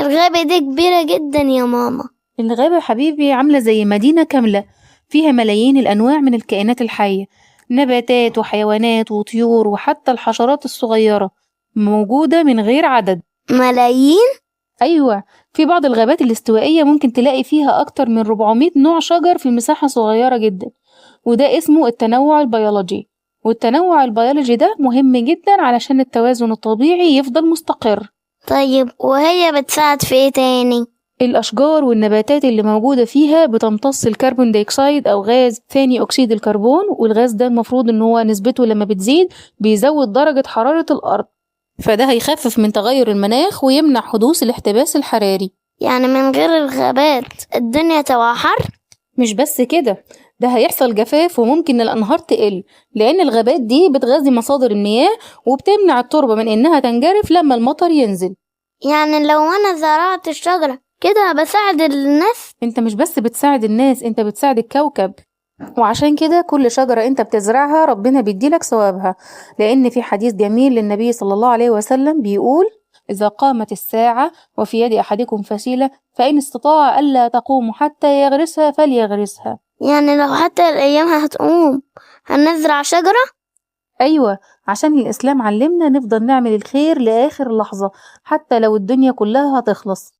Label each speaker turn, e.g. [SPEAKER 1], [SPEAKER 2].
[SPEAKER 1] الغابة دي كبيرة جدا يا ماما.
[SPEAKER 2] الغابة يا حبيبي عاملة زي مدينة كاملة، فيها ملايين الأنواع من الكائنات الحية، نباتات وحيوانات وطيور وحتى الحشرات الصغيرة موجودة من غير عدد.
[SPEAKER 1] ملايين؟
[SPEAKER 2] أيوة، في بعض الغابات الاستوائية ممكن تلاقي فيها أكتر من 400 نوع شجر في مساحة صغيرة جدا، وده اسمه التنوع البيولوجي. والتنوع البيولوجي ده مهم جدا علشان التوازن الطبيعي يفضل مستقر.
[SPEAKER 1] طيب وهي بتساعد في ايه تاني؟
[SPEAKER 2] الأشجار والنباتات اللي موجودة فيها بتمتص الكربون دايوكسيد أو غاز ثاني أكسيد الكربون، والغاز ده المفروض إن هو نسبته لما بتزيد بيزود درجة حرارة الأرض، فده هيخفف من تغير المناخ ويمنع حدوث الاحتباس الحراري.
[SPEAKER 1] يعني من غير الغابات الدنيا تبقى حر؟
[SPEAKER 2] مش بس كده، ده هيحصل جفاف وممكن الأنهار تقل، لأن الغابات دي بتغذي مصادر المياه وبتمنع التربة من إنها تنجرف لما المطر ينزل.
[SPEAKER 1] يعني لو أنا زرعت الشجرة كده بساعد الناس؟
[SPEAKER 2] انت مش بس بتساعد الناس، انت بتساعد الكوكب. وعشان كده كل شجرة انت بتزرعها ربنا بيديلك ثوابها، لأن في حديث جميل للنبي صلى الله عليه وسلم بيقول: إذا قامت الساعة وفي يد أحدكم فسيلة فإن استطاع ألا تقوم حتى يغرسها فليغرسها.
[SPEAKER 1] يعني لو حتى الأيام هتقوم هنزرع شجرة؟
[SPEAKER 2] أيوة، عشان الإسلام علمنا نفضل نعمل الخير لآخر لحظة حتى لو الدنيا كلها هتخلص.